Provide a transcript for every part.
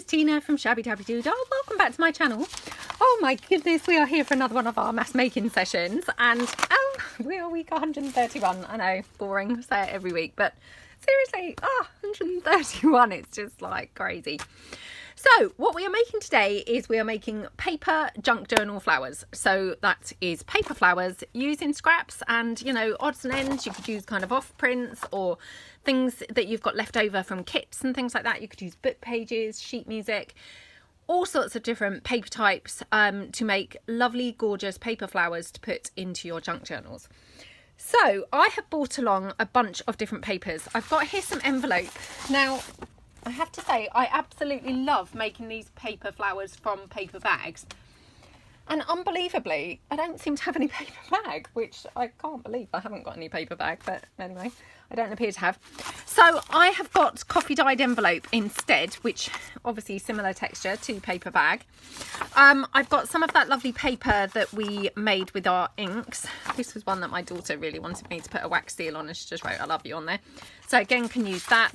Tina from Shabbydabbydoodah. Welcome back to my channel. Oh my goodness, we are here for another one of our mass making sessions, and we are week 131. I know, boring, say it every week, but seriously, 131, it's just like crazy. So what we are making today is we are making paper junk journal flowers. So that is paper flowers using scraps and, you know, odds and ends. You could use kind of off prints or things that you've got left over from kits and things like that. You could use book pages, sheet music, all sorts of different paper types to make lovely, gorgeous paper flowers to put into your junk journals. So I have brought along a bunch of different papers. I've got here some envelope. Now, I have to say, I absolutely love making these paper flowers from paper bags. And unbelievably, I don't seem to have any paper bag, which I can't believe I haven't got any paper bag, but anyway, I don't appear to have. So I have got coffee dyed envelope instead, which obviously similar texture to paper bag. I've got some of that lovely paper that we made with our inks. This was one that my daughter really wanted me to put a wax seal on, and she just wrote, "I love you" on there. So again, can use that.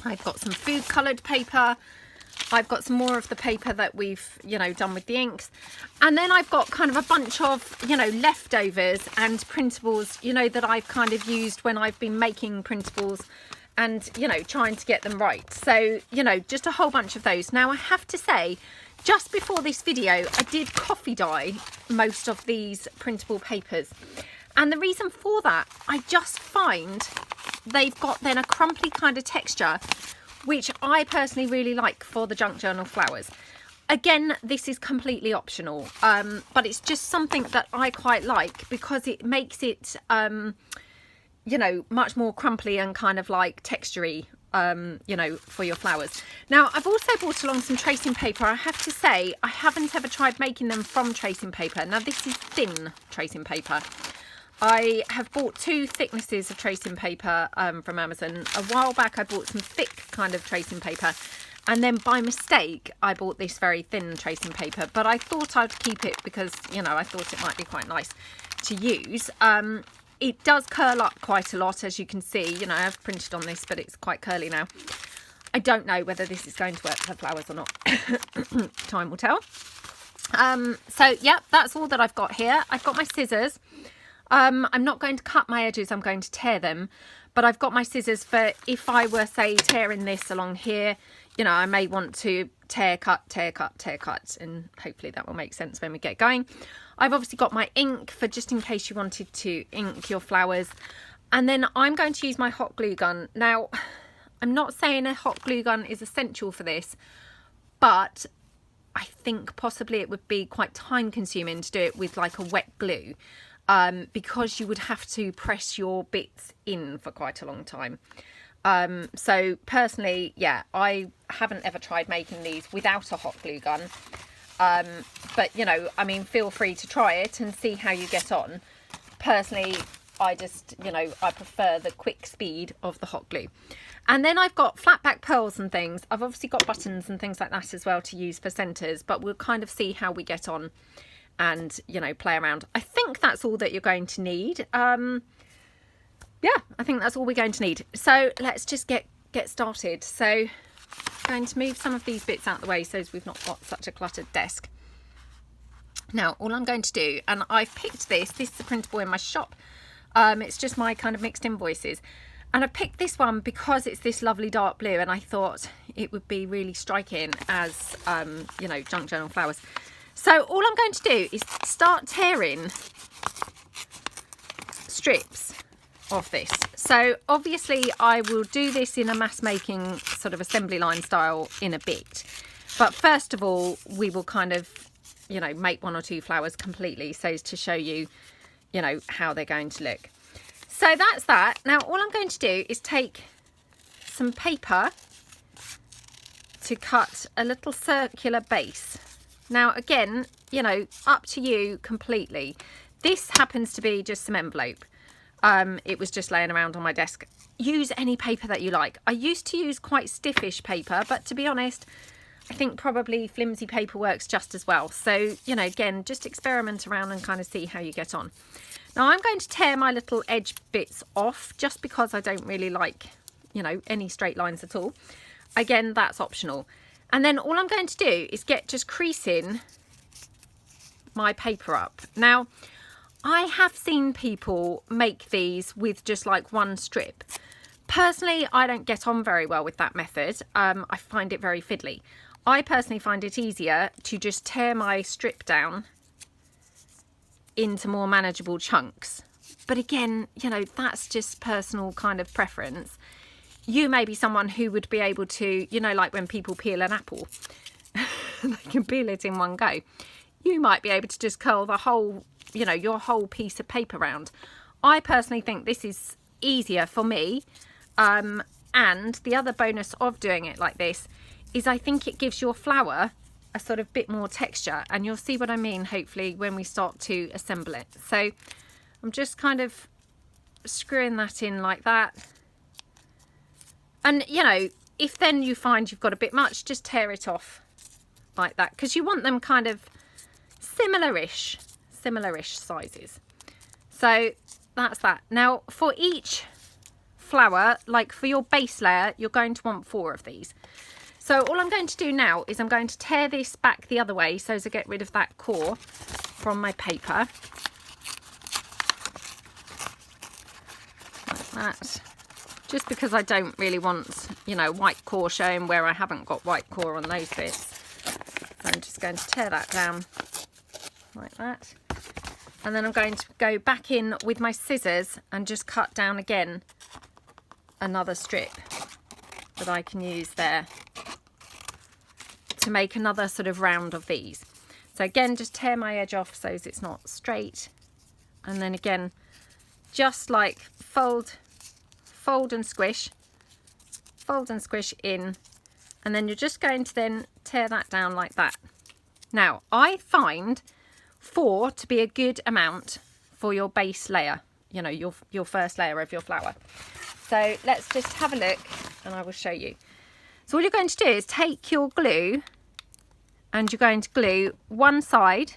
I've got some food coloured paper. I've got some more of the paper that we've, you know, done with the inks. And then I've got kind of a bunch of, you know, leftovers and printables, you know, that I've kind of used when I've been making printables and, you know, trying to get them right. So, you know, just a whole bunch of those. Now, I have to say, just before this video, I did coffee dye most of these printable papers. And the reason for that, I just find they've got then a crumply kind of texture, which I personally really like for the junk journal flowers. Again, this is completely optional, but it's just something that I quite like because it makes it, you know, much more crumply and kind of like textury, you know, for your flowers. Now, I've also brought along some tracing paper. I have to say, I haven't ever tried making them from tracing paper. Now, this is thin tracing paper. I have bought two thicknesses of tracing paper from Amazon. A while back I bought some thick kind of tracing paper, and then by mistake I bought this very thin tracing paper, but I thought I'd keep it because, you know, I thought it might be quite nice to use. It does curl up quite a lot, as you can see. You know, I've printed on this, but it's quite curly now. I don't know whether this is going to work for flowers or not. Time will tell. So yeah, that's all that I've got here. I've got my scissors. I'm not going to cut my edges, I'm going to tear them, but I've got my scissors for if I were, say, tearing this along here, you know, I may want to tear, cut, and hopefully that will make sense when we get going. I've obviously got my ink for just in case you wanted to ink your flowers, and then I'm going to use my hot glue gun. Now, I'm not saying a hot glue gun is essential for this, but I think possibly it would be quite time consuming to do it with like a wet glue. Because you would have to press your bits in for quite a long time. So personally, yeah, I haven't ever tried making these without a hot glue gun. But, you know, I mean, feel free to try it and see how you get on. Personally, I just, you know, I prefer the quick speed of the hot glue. And then I've got flat back pearls and things. I've obviously got buttons and things like that as well to use for centres, but we'll kind of see how we get on and, you know, play around. I think that's all that you're going to need. Yeah, I think that's all we're going to need. So let's just get started. So I'm going to move some of these bits out of the way so as we've not got such a cluttered desk. Now, all I'm going to do, and I've picked this is a printable in my shop. It's just my kind of mixed invoices. And I picked this one because it's this lovely dark blue, and I thought it would be really striking as, you know, junk journal flowers. So all I'm going to do is start tearing strips of this. So obviously I will do this in a mass making sort of assembly line style in a bit. But first of all, we will kind of, you know, make one or two flowers completely so as to show you, you know, how they're going to look. So that's that. Now all I'm going to do is take some paper to cut a little circular base. Now, again, you know, up to you completely. This happens to be just some envelope. It was just laying around on my desk. Use any paper that you like. I used to use quite stiffish paper, but to be honest, I think probably flimsy paper works just as well. So, you know, again, just experiment around and kind of see how you get on. Now, I'm going to tear my little edge bits off just because I don't really like, you know, any straight lines at all. Again, that's optional. And then all I'm going to do is just creasing my paper up. Now, I have seen people make these with just like one strip. Personally, I don't get on very well with that method. I find it very fiddly. I personally find it easier to just tear my strip down into more manageable chunks. But again, you know, that's just personal kind of preference. You may be someone who would be able to, you know, like when people peel an apple, they can peel it in one go. You might be able to just curl the whole, you know, your whole piece of paper round. I personally think this is easier for me. And the other bonus of doing it like this is I think it gives your flower a sort of bit more texture, and you'll see what I mean hopefully when we start to assemble it. So I'm just kind of screwing that in like that. And, you know, if then you find you've got a bit much, just tear it off like that, because you want them kind of similar-ish sizes. So that's that. Now, for each flower, like for your base layer, you're going to want 4 of these. So all I'm going to do now is I'm going to tear this back the other way so as to get rid of that core from my paper. Like that. Just because I don't really want, you know, white core showing where I haven't got white core on those bits. So I'm just going to tear that down like that. And then I'm going to go back in with my scissors and just cut down again another strip that I can use there to make another sort of round of these. So again, just tear my edge off so it's not straight. And then again, just like fold and squish in, and then you're just going to then tear that down like that. Now, I find 4 to be a good amount for your base layer, you know, your first layer of your flower. So let's just have a look and I will show you. So all you're going to do is take your glue and you're going to glue one side,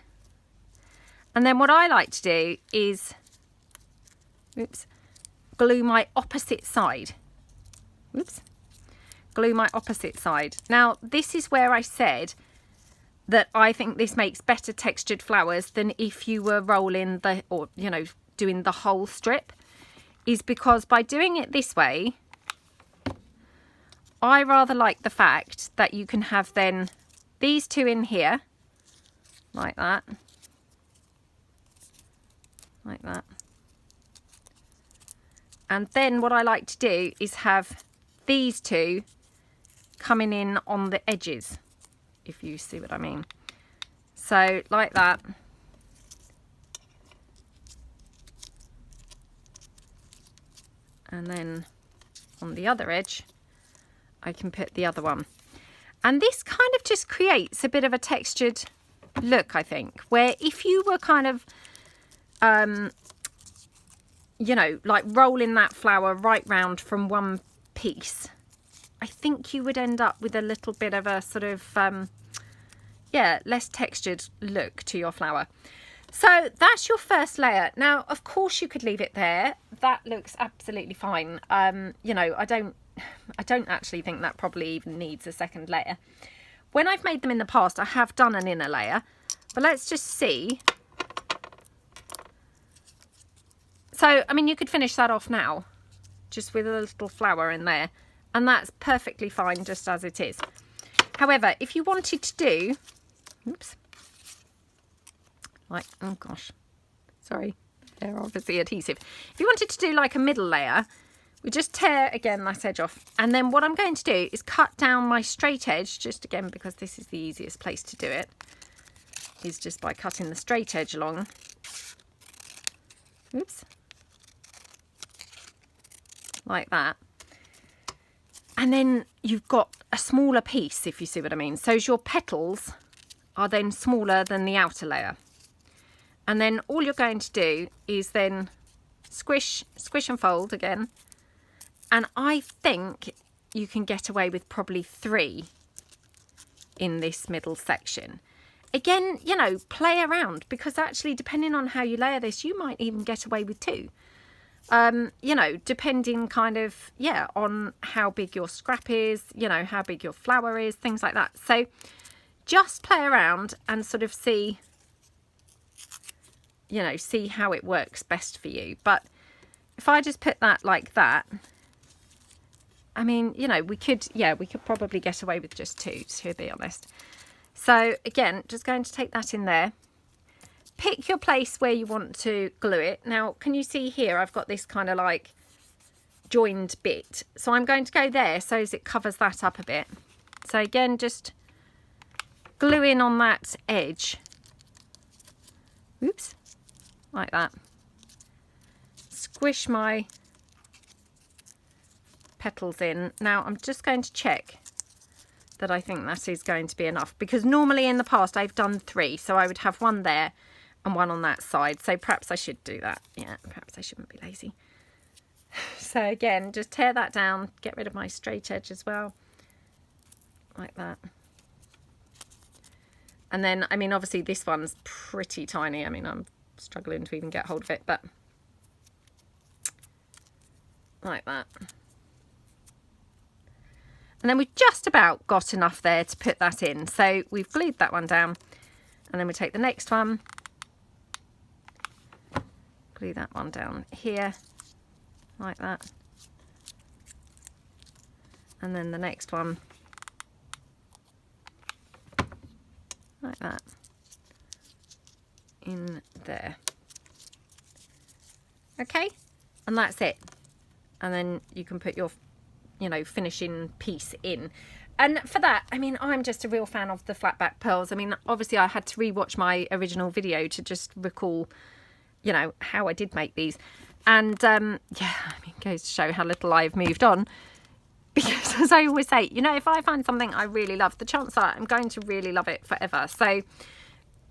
and then what I like to do is glue my opposite side. Glue my opposite side. Now, this is where I said that I think this makes better textured flowers than if you were rolling the, or, you know, doing the whole strip, is because by doing it this way, I rather like the fact that you can have then these 2 in here, like that. Like that. And then what I like to do is have these 2 coming in on the edges, if you see what I mean. So like that. And then on the other edge, I can put the other one. And this kind of just creates a bit of a textured look, I think, where if you were kind of, you know, like rolling that flower right round from one piece, I think you would end up with a little bit of a sort of, yeah, less textured look to your flower. So that's your first layer. Now, of course, you could leave it there. That looks absolutely fine. You know, I don't actually think that probably even needs a second layer. When I've made them in the past, I have done an inner layer, but let's just see. So, I mean, you could finish that off now, just with a little flower in there, and that's perfectly fine just as it is. However, if you wanted to do, oops, like, oh gosh, sorry, they're obviously adhesive. If you wanted to do like a middle layer, we just tear again that edge off, and then what I'm going to do is cut down my straight edge, just again because this is the easiest place to do it, is just by cutting the straight edge along. Oops. Like that. And then you've got a smaller piece, if you see what I mean. So your petals are then smaller than the outer layer. And then all you're going to do is then squish and fold again. And I think you can get away with probably 3 in this middle section. Again, you know, play around, because actually depending on how you layer this, you might even get away with 2. you know, depending kind of, yeah, on how big your scrap is, you know, how big your flower is, things like that. So just play around and sort of see, you know, see how it works best for you. But if I just put that like that, I mean, you know, we could probably get away with just 2, to be honest. So again, just going to take that in there. Pick your place where you want to glue it. Now, can you see here, I've got this kind of like joined bit. So I'm going to go there so as it covers that up a bit. So again, just glue in on that edge. Oops, like that. Squish my petals in. Now I'm just going to check that I think that is going to be enough, because normally in the past I've done 3, so I would have one there and one on that side. So perhaps I should do that. Yeah, perhaps I shouldn't be lazy. So again, just tear that down, get rid of my straight edge as well, like that. And then, I mean, obviously this one's pretty tiny. I mean, I'm struggling to even get hold of it, but like that. And then we've just about got enough there to put that in. So we've glued that one down, and then we take the next one, glue that one down here, like that. And then the next one, like that, in there. Okay, and that's it. And then you can put your, you know, finishing piece in. And for that, I mean, I'm just a real fan of the flat back pearls. I mean, obviously I had to rewatch my original video to just recall, you know, how I did make these. And yeah, I mean, it goes to show how little I've moved on. Because as I always say, you know, if I find something I really love, the chances are I'm going to really love it forever. So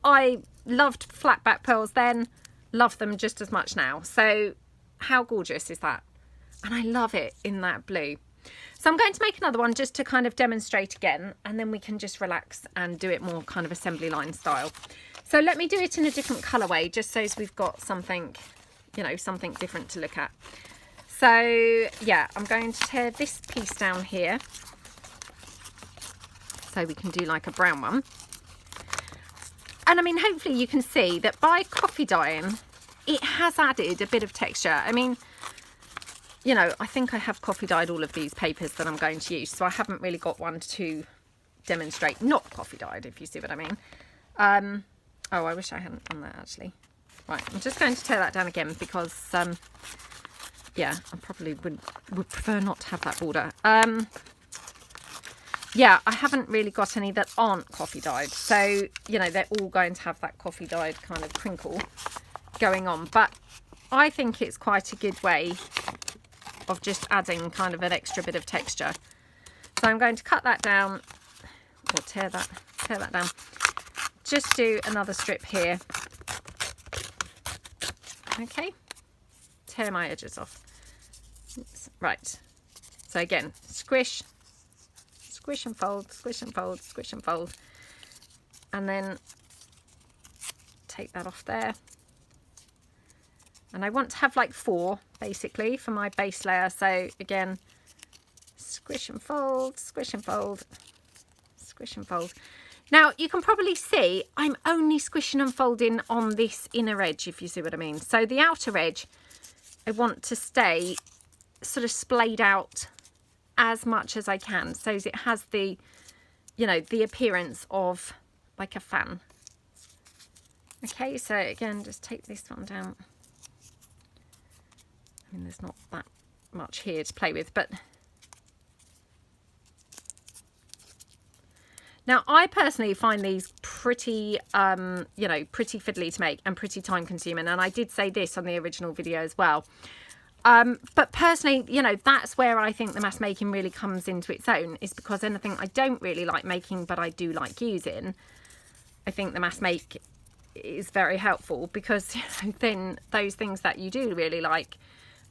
I loved flat back pearls then, love them just as much now. So how gorgeous is that? And I love it in that blue. So I'm going to make another one just to kind of demonstrate again, and then we can just relax and do it more kind of assembly line style. So let me do it in a different colourway, just so as we've got something, you know, something different to look at. So yeah, I'm going to tear this piece down here so we can do like a brown one. And I mean, hopefully you can see that by coffee dyeing, it has added a bit of texture. I mean, you know, I think I have coffee dyed all of these papers that I'm going to use, so I haven't really got one to demonstrate not coffee dyed, if you see what I mean. Oh, I wish I hadn't done that actually. Right, I'm just going to tear that down again because, yeah, I probably would prefer not to have that border. Yeah, I haven't really got any that aren't coffee dyed, so, you know, they're all going to have that coffee dyed kind of crinkle going on. But I think it's quite a good way of just adding kind of an extra bit of texture. So I'm going to cut that down, or tear that down. Just do another strip here. Okay, tear my edges off. Oops. Right, so again, squish, squish and fold, squish and fold, squish and fold, and then take that off there. And I want to have like 4 basically for my base layer. So again, squish and fold, squish and fold, squish and fold. Now you can probably see I'm only squishing and folding on this inner edge, if you see what I mean. So the outer edge, I want to stay sort of splayed out as much as I can, so it has the, you know, the appearance of like a fan. Okay, so again, just take this one down. I mean, there's not that much here to play with, but now I personally find these pretty, you know, pretty fiddly to make and pretty time consuming. And I did say this on the original video as well. But personally, you know, that's where I think the mass making really comes into its own, is because anything I don't really like making, but I do like using, I think the mass make is very helpful, because, you know, then those things that you do really like,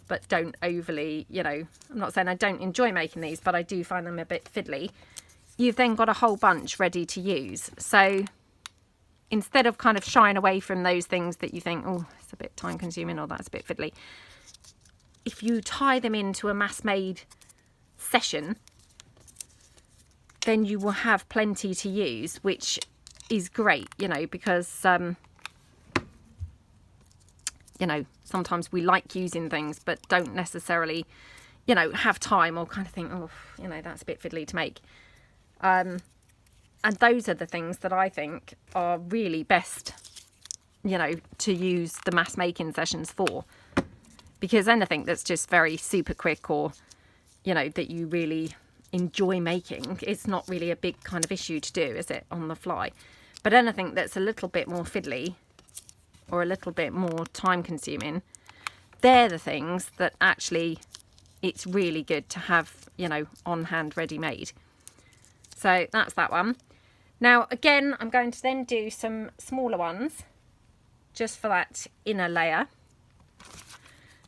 but don't overly, you know, I'm not saying I don't enjoy making these, but I do find them a bit fiddly. You've then got a whole bunch ready to use. So instead of kind of shying away from those things that you think, oh, it's a bit time consuming or that's a bit fiddly, if you tie them into a mass made session, then you will have plenty to use, which is great, you know, because you know, sometimes we like using things but don't necessarily, you know, have time, or kind of think, oh, you know, that's a bit fiddly to make. And those are the things that I think are really best, you know, to use the mass making sessions for. Because anything that's just very super quick, or, you know, that you really enjoy making, it's not really a big kind of issue to do, is it, on the fly? But anything that's a little bit more fiddly, or a little bit more time consuming, they're the things that actually it's really good to have, you know, on hand ready made. So that's that one. Now again, I'm going to then do some smaller ones just for that inner layer.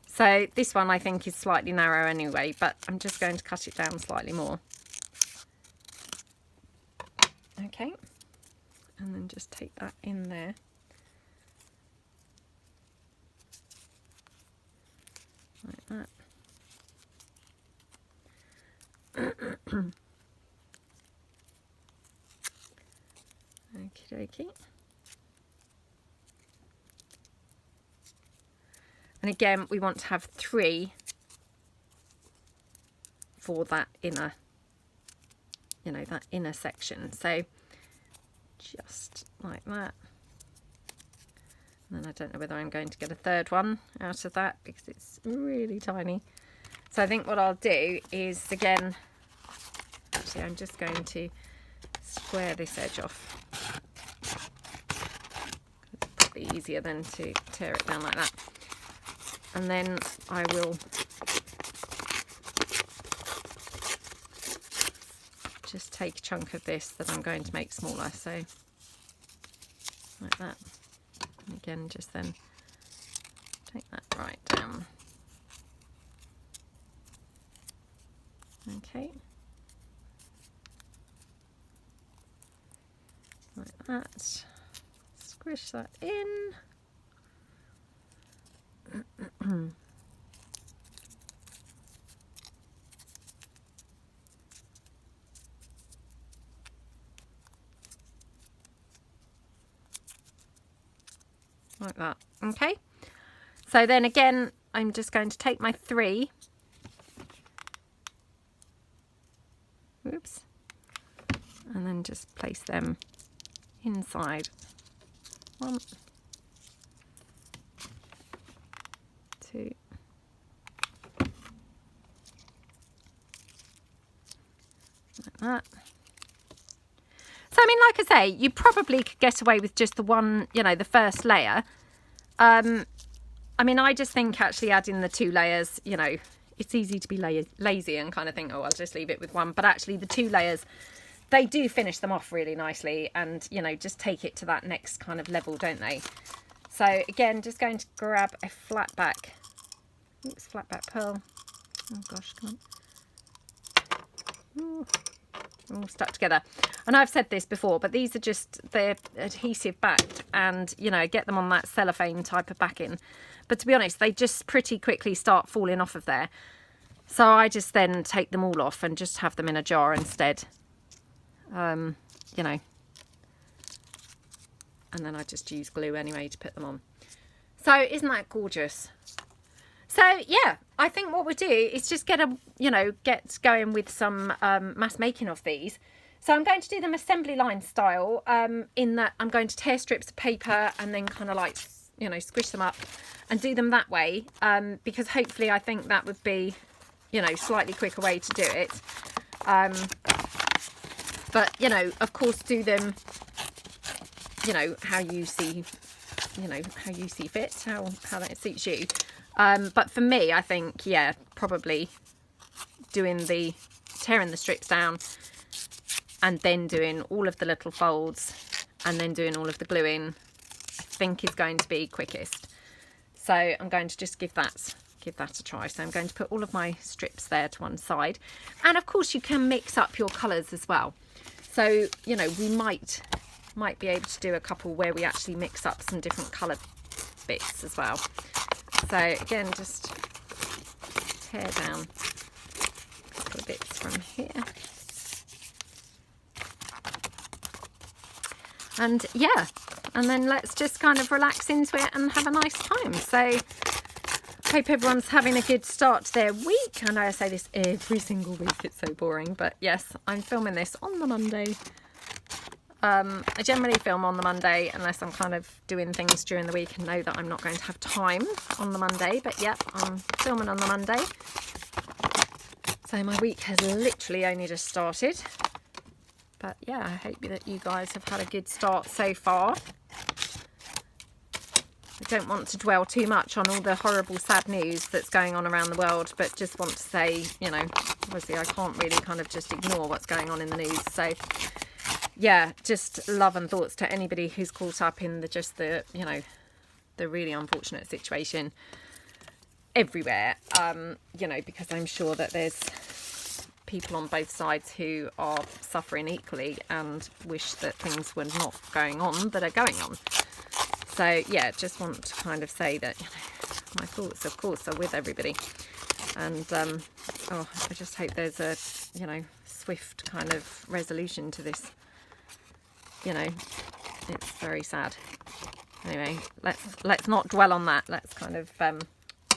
So this one I think is slightly narrow anyway, but I'm just going to cut it down slightly more. Okay, and then just take that in there. Like that. Okie dokie. And again, we want to have 3 for that inner, you know, that inner section. So just like that. And then I don't know whether I'm going to get a third one out of that because it's really tiny. So I think what I'll do is, again, actually I'm just going to square this edge off. It's probably easier than to tear it down like that. And then I will just take a chunk of this that I'm going to make smaller. So like that. And again, just then take that right down. Okay. Like that. Squish that in. Like that. Okay, so then again I'm just going to take my 3, oops, and then just place them inside. 1, 2, like that. So I mean, like I say, you probably could get away with just the one, you know, the first layer. I mean, I just think actually adding the 2 layers, you know, it's easy to be lazy and kind of think, oh, I'll just leave it with 1. But actually the 2 layers, they do finish them off really nicely and, you know, just take it to that next kind of level, don't they? So again, just going to grab a flat back, oops, flat back pearl. Oh gosh, come on. Ooh. All stuck together. And I've said this before, but these are just, they're adhesive backed, and you know, get them on that cellophane type of backing, but to be honest, they just pretty quickly start falling off of there. So I just then take them all off and just have them in a jar instead, you know, and then I just use glue anyway to put them on. So isn't that gorgeous? So yeah, I think what we'll do is just get going with some mass making of these. So I'm going to do them assembly line style, in that I'm going to tear strips of paper and then kind of like, you know, squish them up and do them that way, because hopefully I think that would be, you know, slightly quicker way to do it. But you know, of course, do them, you know, how you see fit, how that suits you. But for me, I think, yeah, probably doing tearing the strips down and then doing all of the little folds and then doing all of the gluing, I think is going to be quickest. So I'm going to just give that a try. So I'm going to put all of my strips there to one side. And of course you can mix up your colours as well. So, you know, we might be able to do a couple where we actually mix up some different colour bits as well. So again, just tear down a couple of bits from here. And yeah, and then let's just kind of relax into it and have a nice time. So hope everyone's having a good start to their week. I know I say this every single week, it's so boring, but yes, I'm filming this on the Monday. I generally film on the Monday unless I'm kind of doing things during the week and know that I'm not going to have time on the Monday, but yep, I'm filming on the Monday. So my week has literally only just started. But yeah, I hope that you guys have had a good start so far. I don't want to dwell too much on all the horrible, sad news that's going on around the world, but just want to say, you know, obviously I can't really kind of just ignore what's going on in the news. So yeah, just love and thoughts to anybody who's caught up in the you know, the really unfortunate situation everywhere. You know, because I'm sure that there's people on both sides who are suffering equally and wish that things were not going on that are going on. So yeah, just want to kind of say that, you know, my thoughts of course are with everybody, and oh, I just hope there's a, you know, swift kind of resolution to this. You know, it's very sad. Anyway, let's not dwell on that. Let's kind of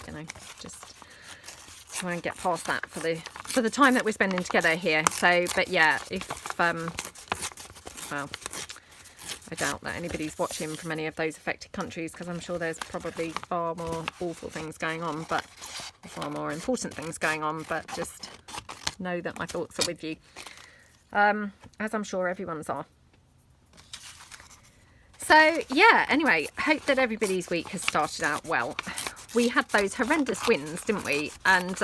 you know, just try and get past that for the time that we're spending together here. So, but yeah, if well, I doubt that anybody's watching from any of those affected countries, because I'm sure there's probably far more awful things going on, but far more important things going on. But just know that my thoughts are with you, as I'm sure everyone's are. So yeah, anyway, hope that everybody's week has started out well. We had those horrendous winds, didn't we? And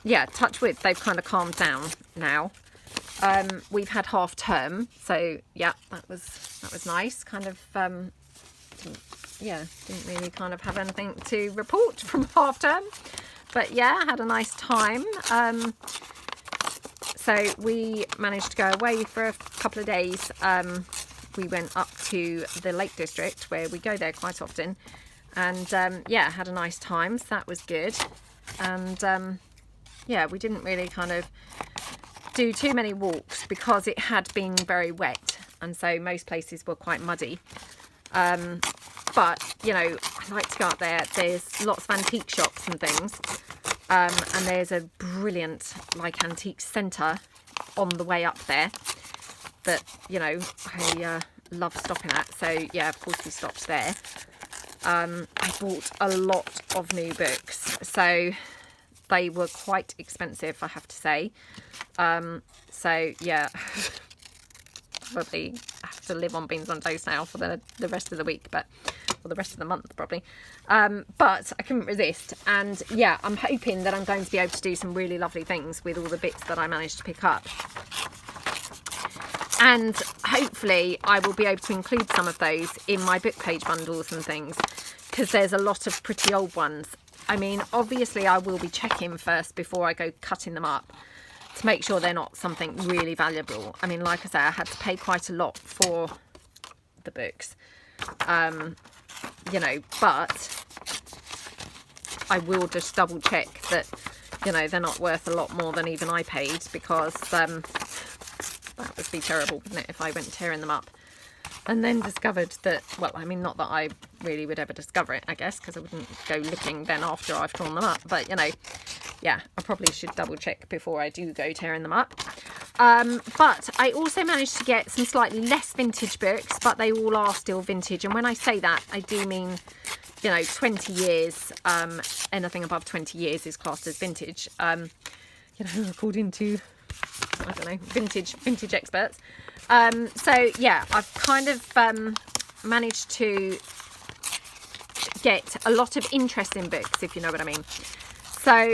yeah, touch wood, they've kind of calmed down now. We've had half term, so yeah, that was nice. Kind of didn't really kind of have anything to report from half term, but yeah, had a nice time. So we managed to go away for a couple of days. We went up to the Lake District, where we go there quite often, and yeah, had a nice time, so that was good. And yeah, we didn't really kind of do too many walks because it had been very wet, and so most places were quite muddy. But you know, I like to go up there. There's lots of antique shops and things, and there's a brilliant like antique centre on the way up there that, you know, I love stopping at. So yeah, of course we stopped there. I bought a lot of new books, so they were quite expensive, I have to say. So yeah, probably have to live on beans on toast now for the rest of the week, but or the rest of the month probably. But I couldn't resist, and yeah, I'm hoping that I'm going to be able to do some really lovely things with all the bits that I managed to pick up. And hopefully I will be able to include some of those in my book page bundles and things, because there's a lot of pretty old ones. I mean, obviously I will be checking first before I go cutting them up to make sure they're not something really valuable. I mean, like I say, I had to pay quite a lot for the books, you know, but I will just double check that, you know, they're not worth a lot more than even I paid, because that would be terrible, wouldn't it, if I went tearing them up and then discovered that, well, I mean, not that I really would ever discover it, I guess, because I wouldn't go looking then after I've torn them up, but, you know, yeah, I probably should double check before I do go tearing them up. But I also managed to get some slightly less vintage books, but they all are still vintage, and when I say that, I do mean, you know, 20 years, anything above 20 years is classed as vintage, you know, according to, I don't know, vintage experts. So yeah, I've kind of managed to get a lot of interesting books, if you know what I mean. So,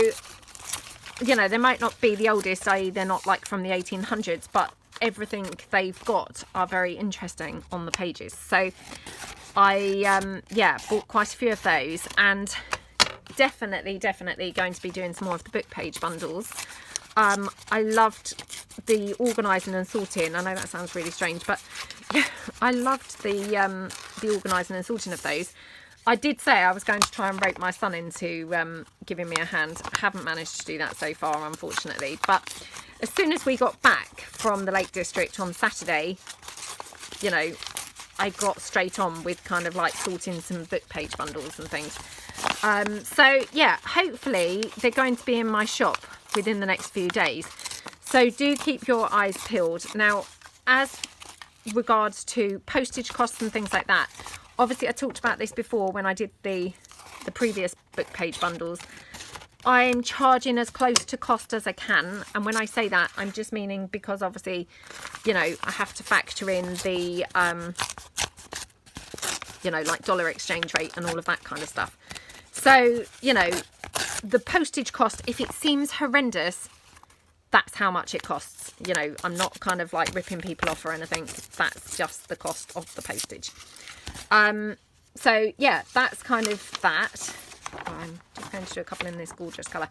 you know, they might not be the oldest, i.e. they're not like from the 1800s, but everything they've got are very interesting on the pages. So I yeah, bought quite a few of those, and definitely going to be doing some more of the book page bundles. I loved the organising and sorting. I know that sounds really strange, but yeah, I loved the organising and sorting of those. I did say I was going to try and rope my son into giving me a hand. I haven't managed to do that so far, unfortunately. But as soon as we got back from the Lake District on Saturday, you know, I got straight on with kind of like sorting some book page bundles and things. So yeah, hopefully they're going to be in my shop within the next few days. So do keep your eyes peeled. Now, as regards to postage costs and things like that, obviously I talked about this before when I did the previous book page bundles. I'm charging as close to cost as I can, and when I say that, I'm just meaning because obviously, you know, I have to factor in the you know, like dollar exchange rate and all of that kind of stuff. So, you know, the postage cost, if it seems horrendous, that's how much it costs. You know, I'm not kind of like ripping people off or anything. That's just the cost of the postage. So yeah, that's kind of that. I'm just going to do a couple in this gorgeous colour.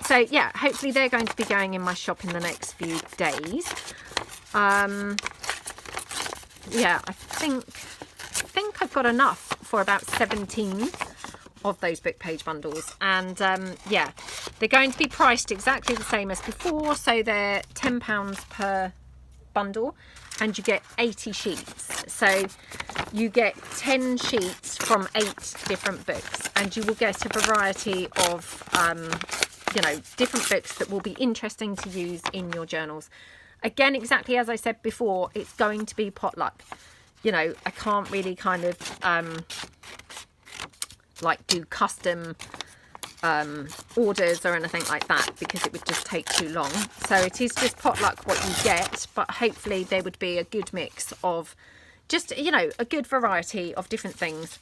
So yeah, hopefully they're going to be going in my shop in the next few days. Yeah, I think I've got enough for about 17 of those book page bundles, and yeah, they're going to be priced exactly the same as before. So they're £10 per bundle, and you get 80 sheets. So you get 10 sheets from 8 different books, and you will get a variety of you know, different books that will be interesting to use in your journals. Again, exactly as I said before, it's going to be potluck. You know, I can't really kind of like do custom orders or anything like that, because it would just take too long. So it is just potluck what you get, but hopefully there would be a good mix of just, you know, a good variety of different things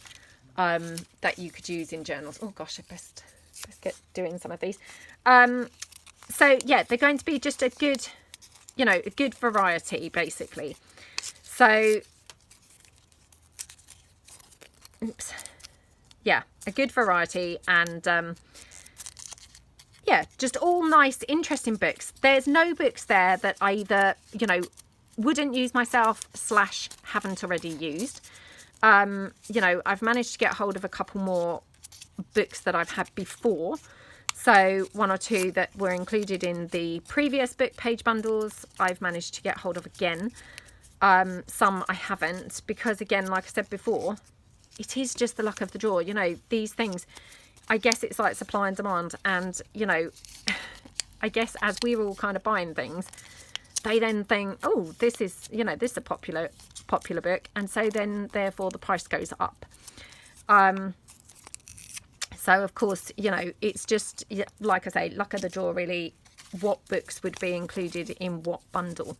that you could use in journals. Oh gosh, I best get doing some of these. So yeah, they're going to be just a good, you know, a good variety basically. So oops, yeah, a good variety, and yeah, just all nice interesting books. There's no books there that I either, you know, wouldn't use myself / haven't already used. You know, I've managed to get hold of a couple more books that I've had before. So 1 or 2 that were included in the previous book page bundles, I've managed to get hold of again. Some I haven't, because again, like I said before, it is just the luck of the draw. You know, these things, I guess it's like supply and demand. And, you know, I guess as we're all kind of buying things, they then think, oh, this is, you know, this is a popular book. And so then, therefore, the price goes up. So, of course, you know, it's just, like I say, luck of the draw, really, what books would be included in what bundle.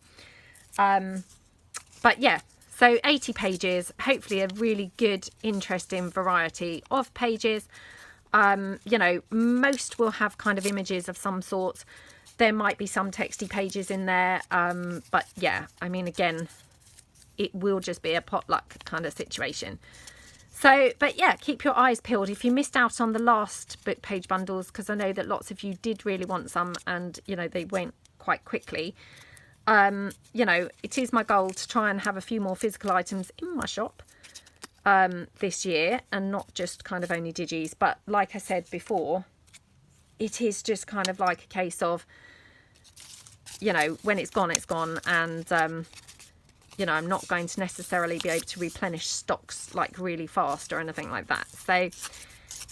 But, yeah, so 80 pages, hopefully a really good, interesting variety of pages. You know, most will have kind of images of some sort. There might be some texty pages in there. But, yeah, I mean, again, it will just be a potluck kind of situation. So, but yeah, keep your eyes peeled. If you missed out on the last book page bundles, because I know that lots of you did really want some, and, you know, they went quite quickly. You know, it is my goal to try and have a few more physical items in my shop this year, and not just kind of only digis. But like I said before, it is just kind of like a case of, you know, when it's gone, and you know, I'm not going to necessarily be able to replenish stocks like really fast or anything like that. So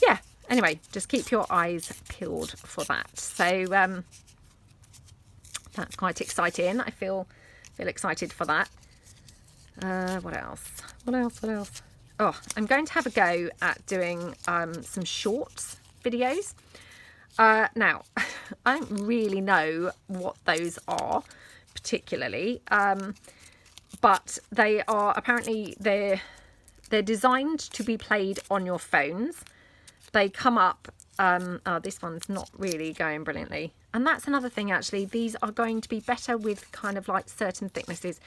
yeah, anyway, just keep your eyes peeled for that. So that's quite exciting. I feel excited for that. What else? Oh, I'm going to have a go at doing some shorts videos. Now, I don't really know what those are particularly. But they are apparently, they're designed to be played on your phones. They come up, oh, this one's not really going brilliantly. And that's another thing, actually. These are going to be better with kind of like certain thicknesses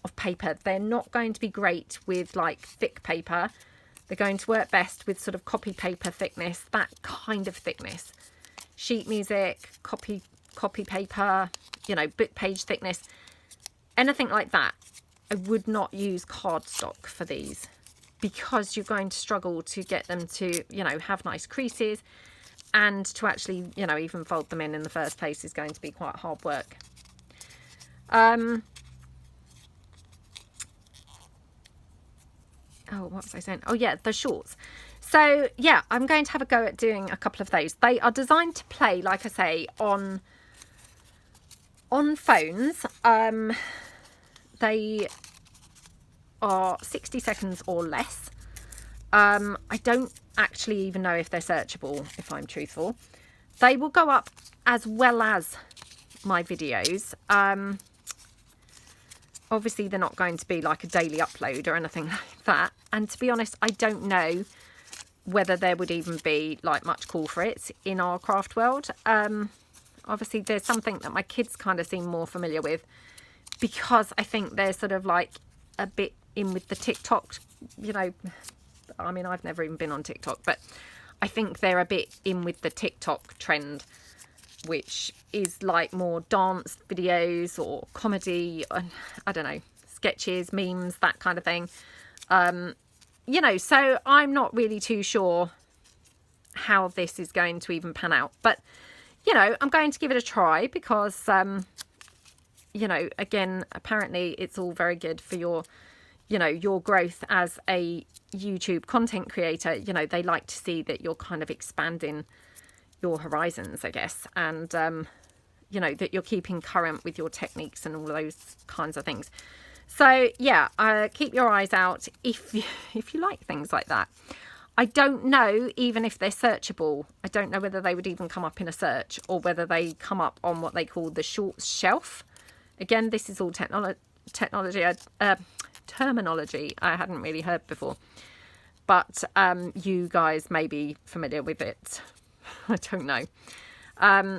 of paper. They're not going to be great with like thick paper. They're going to work best with sort of copy paper thickness, that kind of thickness. Sheet music, copy paper, you know, book page thickness, anything like that. I would not use cardstock for these. because you're going to struggle to get them to, you know, have nice creases, and to actually, you know, even fold them in the first place is going to be quite hard work. Oh, what was I saying? Oh yeah, the shorts. So yeah, I'm going to have a go at doing a couple of those. They are designed to play, like I say, on phones. They are 60 seconds or less. I don't actually even know if they're searchable, if I'm truthful. They will go up as well as my videos. Obviously, they're not going to be like a daily upload or anything like that. And to be honest, I don't know whether there would even be like much call for it in our craft world. Obviously, there's something that my kids kind of seem more familiar with, because I think they're sort of like a bit in with the TikTok, you know. I mean, I've never even been on TikTok, but I think they're a bit in with the TikTok trend, which is like more dance videos or comedy, I don't know, sketches, memes, that kind of thing. You know, so I'm not really too sure how this is going to even pan out. But, you know, I'm going to give it a try because, you know, again, apparently it's all very good for your, you know, your growth as a YouTube content creator. You know, they like to see that you're kind of expanding your horizons, I guess, and you know, that you're keeping current with your techniques and all those kinds of things. So yeah, keep your eyes out if you like things like that. I don't know even if they're searchable. I don't know whether they would even come up in a search, or whether they come up on what they call the shorts shelf. Again, this is all terminology I hadn't really heard before, but you guys may be familiar with it. I don't know.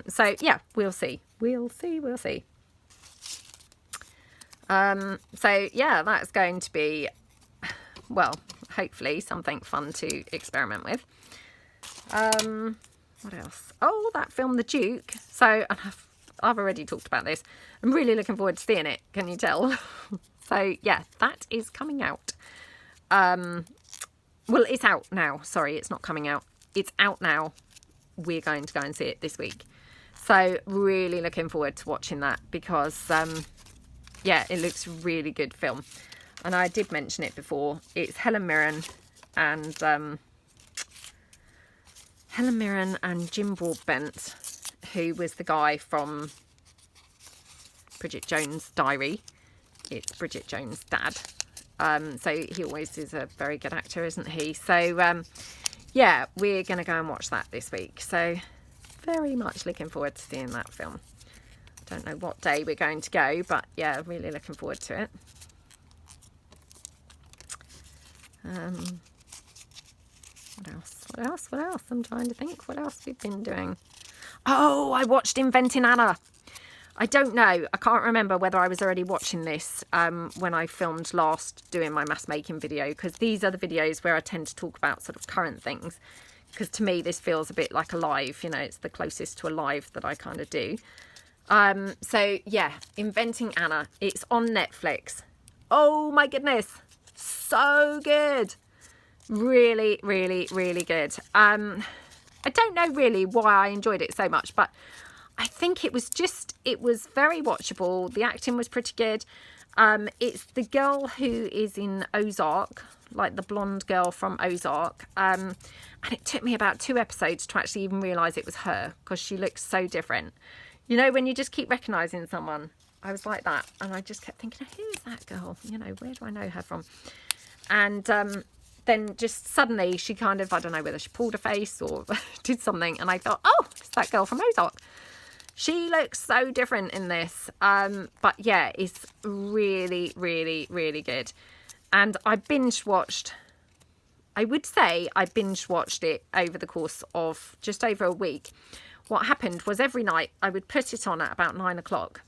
So yeah, we'll see. So yeah, that's going to be, well, hopefully something fun to experiment with. What else? Oh, that film The Duke. So I've already talked about this. I'm really looking forward to seeing it. Can you tell? So yeah, that is coming out. Well, it's out now. Sorry, it's not coming out. It's out now. We're going to go and see it this week. So really looking forward to watching that, because yeah, it looks really good film. And I did mention it before. It's Helen Mirren and Jim Broadbent, who was the guy from Bridget Jones' Diary. It's Bridget Jones' dad. So he always is a very good actor, isn't he? So yeah, we're going to go and watch that this week. So very much looking forward to seeing that film. Don't know what day we're going to go, but yeah, really looking forward to it. What else? I'm trying to think what else we've been doing. Oh, I watched Inventing Anna. I don't know. I can't remember whether I was already watching this when I filmed last doing my mass making video, because these are the videos where I tend to talk about sort of current things, because to me this feels a bit like a live, you know, it's the closest to a live that I kind of do. So yeah, Inventing Anna. It's on Netflix. Oh my goodness. So good. Really, really, really good. I don't know really why I enjoyed it so much, but I think it was very watchable. The acting was pretty good. It's the girl who is in Ozark, like the blonde girl from Ozark. And it took me about 2 episodes to actually even realise it was her, because she looks so different. You know, when you just keep recognising someone, I was like that. And I just kept thinking, who's that girl? You know, where do I know her from? And then just suddenly she kind of, I don't know whether she pulled a face or did something. And I thought, oh, it's that girl from Ozark. She looks so different in this. But yeah, it's really, really, really good. And I binge watched, I would say I binge watched it over the course of just over a week. What happened was every night I would put it on at about 9 o'clock.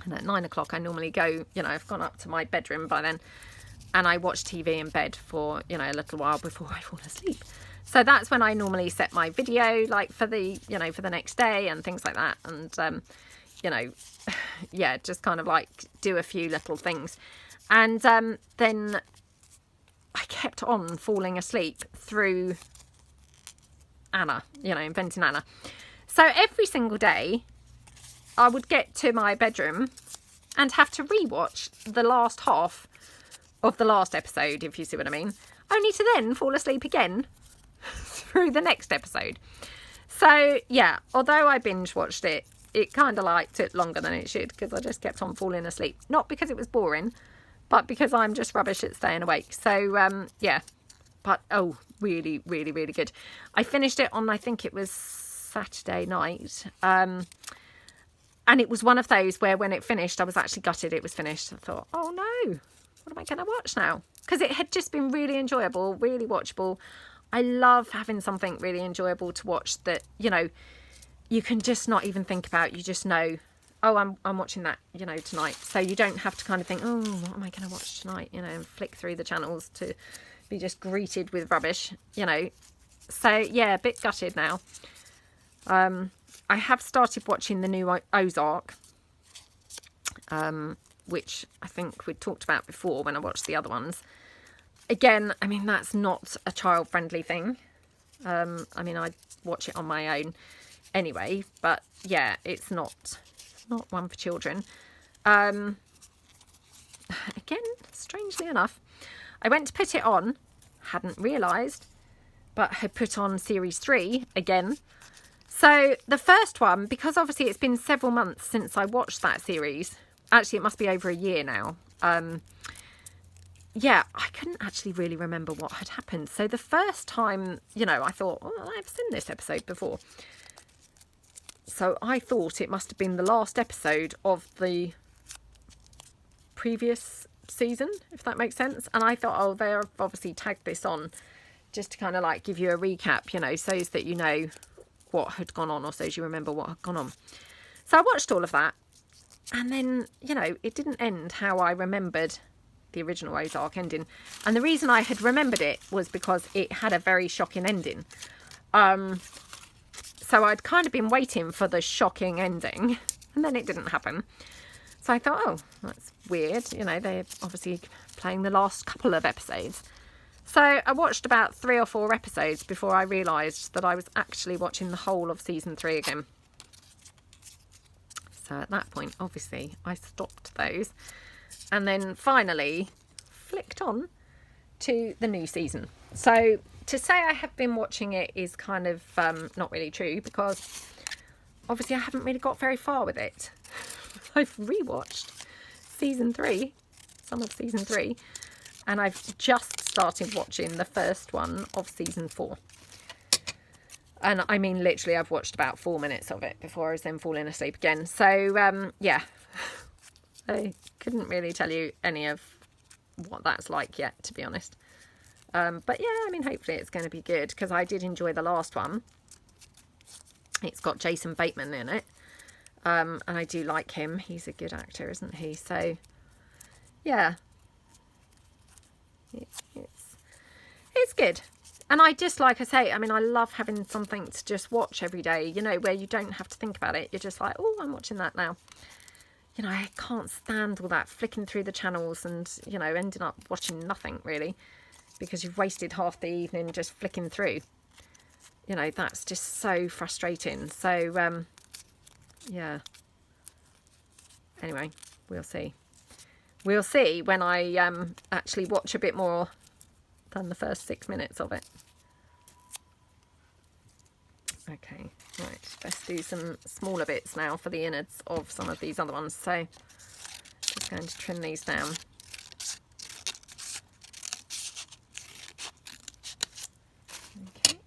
And at 9 o'clock I normally go, you know, I've gone up to my bedroom by then, and I watch TV in bed for, you know, a little while before I fall asleep. So that's when I normally set my video, like for the, you know, for the next day and things like that. And, you know, yeah, just kind of like do a few little things. And then kept on falling asleep through Anna, you know, Inventing Anna. So every single day I would get to my bedroom and have to rewatch the last half of the last episode, if you see what I mean, only to then fall asleep again through the next episode. So yeah, although I binge watched it, it kind of like took longer than it should, because I just kept on falling asleep. Not because it was boring, but because I'm just rubbish at staying awake. So yeah, but oh, really, really, really good. I finished it on, I think it was Saturday night. And it was one of those where when it finished, I was actually gutted it was finished. I thought, oh no, what am I going to watch now? Because it had just been really enjoyable, really watchable. I love having something really enjoyable to watch that, you know, you can just not even think about. You just know, oh, I'm watching that, you know, tonight. So you don't have to kind of think, oh, what am I going to watch tonight? You know, and flick through the channels to be just greeted with rubbish, you know. So yeah, a bit gutted now. I have started watching the new Ozark, which I think we talked about before when I watched the other ones. Again, I mean, that's not a child-friendly thing. I mean, I watch it on my own anyway, but yeah, it's not one for children. Again, strangely enough, I went to put it on, hadn't realised, but had put on series 3 again. So the first one, because obviously it's been several months since I watched that series, actually it must be over a year now. Yeah, I couldn't actually really remember what had happened. So the first time, you know, I thought, oh, I've seen this episode before. So I thought it must have been the last episode of the previous season, if that makes sense. And I thought, oh, they've obviously tagged this on just to kind of like give you a recap, you know, so that you know what had gone on, or so you remember what had gone on. So I watched all of that. And then, you know, it didn't end how I remembered the original Ozark ending. And the reason I had remembered it was because it had a very shocking ending. So I'd kind of been waiting for the shocking ending, and then it didn't happen. So I thought, oh, that's weird. You know, they're obviously playing the last couple of episodes. So I watched about 3 or 4 episodes before I realised that I was actually watching the whole of season 3 again. So at that point, obviously, I stopped those. And then finally flicked on to the new season. So to say I have been watching it is kind of not really true, because obviously I haven't really got very far with it. I've rewatched season 3, some of season 3, and I've just started watching the first one of season 4. And I mean, literally, I've watched about 4 minutes of it before I was then falling asleep again. So yeah. I couldn't really tell you any of what that's like yet, to be honest. But yeah, I mean, hopefully it's going to be good, because I did enjoy the last one. It's got Jason Bateman in it. And I do like him. He's a good actor, isn't he? So, yeah. It's good. And I just, like I say, I mean, I love having something to just watch every day, you know, where you don't have to think about it. You're just like, oh, I'm watching that now. You know, I can't stand all that flicking through the channels and, you know, ending up watching nothing really, because you've wasted half the evening just flicking through. You know, that's just so frustrating. So, yeah. Anyway, we'll see. We'll see when I actually watch a bit more than the first 6 minutes of it. Okay, right, let's do some smaller bits now for the innards of some of these other ones. So just going to trim these down. Okay.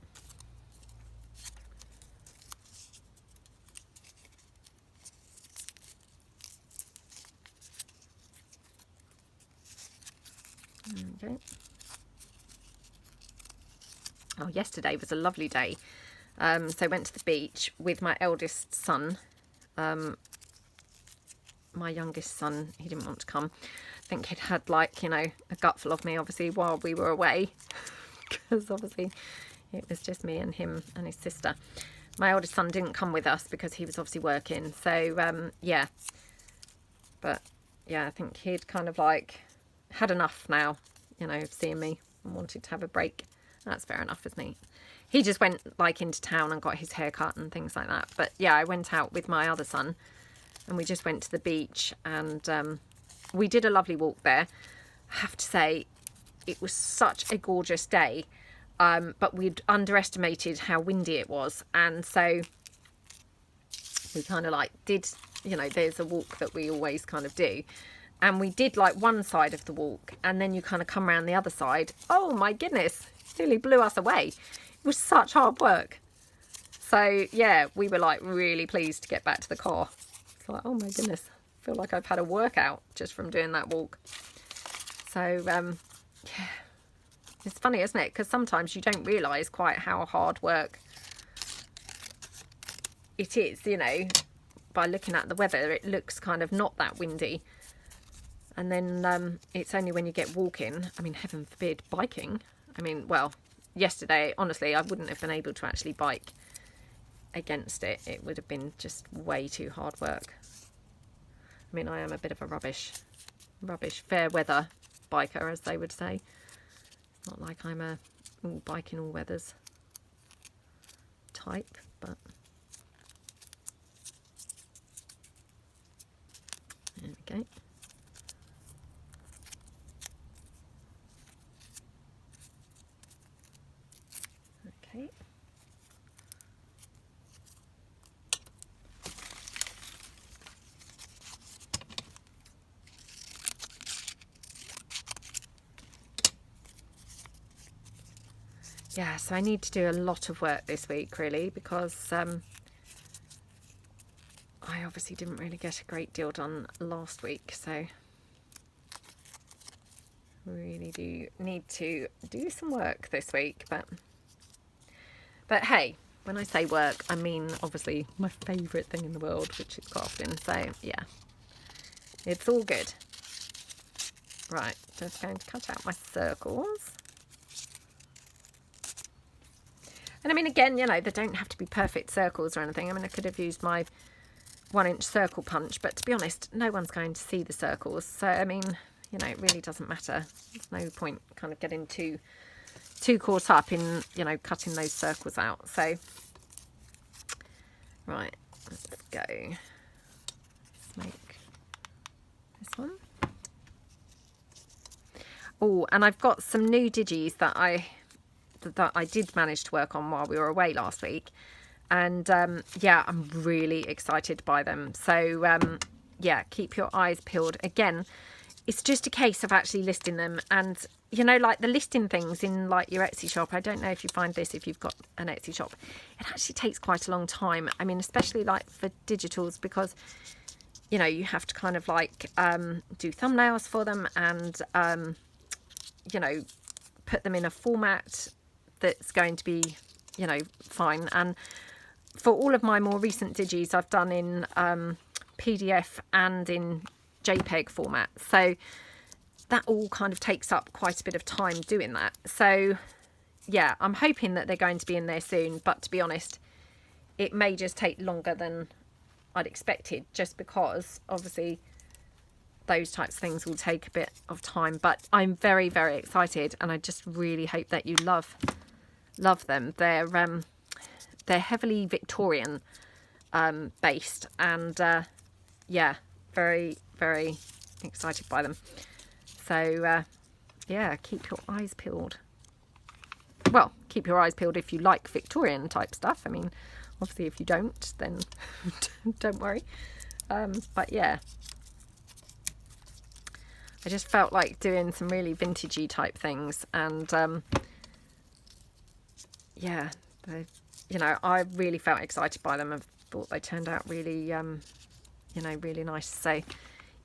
Okay. Oh, yesterday was a lovely day. So I went to the beach with my eldest son. My youngest son, he didn't want to come. I think he'd had, like, you know, a gutful of me, obviously, while we were away. Because, obviously, it was just me and him and his sister. My oldest son didn't come with us because he was obviously working. So, yeah. But, yeah, I think he'd kind of, like, had enough now, you know, of seeing me and wanted to have a break. That's fair enough, isn't he? He just went like into town and got his hair cut and things like that. But yeah, I went out with my other son and we just went to the beach, and we did a lovely walk there. I have to say, it was such a gorgeous day, but we'd underestimated how windy it was. And so we kind of like did, you know, there's a walk that we always kind of do. And we did like one side of the walk, and then you kind of come around the other side. Oh my goodness, it nearly blew us away. It was such hard work. So yeah, we were like really pleased to get back to the car. It's like, oh my goodness, I feel like I've had a workout just from doing that walk. So yeah, it's funny, isn't it? Because sometimes you don't realise quite how hard work it is, you know. By looking at the weather, it looks kind of not that windy. And then it's only when you get walking, I mean, heaven forbid, biking. I mean, well, yesterday, honestly, I wouldn't have been able to actually bike against it. It would have been just way too hard work. I mean, I am a bit of a rubbish fair weather biker, as they would say. It's not like I'm a bike in all weathers type, but there we go. Okay. Yeah, so I need to do a lot of work this week, really, because I obviously didn't really get a great deal done last week, so really do need to do some work this week. But hey, when I say work, I mean obviously my favourite thing in the world, which is crafting. So yeah, it's all good. Right, just going to cut out my circles. And I mean, again, you know, they don't have to be perfect circles or anything. I mean, I could have used my 1-inch circle punch, but to be honest, no one's going to see the circles. So, I mean, you know, it really doesn't matter. There's no point kind of getting too caught up in, you know, cutting those circles out. So, right, let's go. Let's make this one. Oh, and I've got some new digis that I did manage to work on while we were away last week, and yeah, I'm really excited by them. So yeah, keep your eyes peeled. Again, it's just a case of actually listing them, and you know, like the listing things in like your Etsy shop, I don't know if you find this if you've got an Etsy shop, it actually takes quite a long time. I mean, especially like for digitals, because you know, you have to kind of like do thumbnails for them, and you know, put them in a format that's going to be, you know, fine. And for all of my more recent digis, I've done in PDF and in JPEG format. So that all kind of takes up quite a bit of time doing that. So yeah, I'm hoping that they're going to be in there soon. But to be honest, it may just take longer than I'd expected, just because obviously those types of things will take a bit of time. But I'm very, very excited, and I just really hope that you love them. They're heavily Victorian based, and yeah, very, very excited by them. So yeah, keep your eyes peeled. Well, keep your eyes peeled if you like Victorian type stuff. I mean, obviously if you don't, then don't worry. But yeah, I just felt like doing some really vintagey type things, and yeah, you know, I really felt excited by them. I thought they turned out really, you know, really nice. So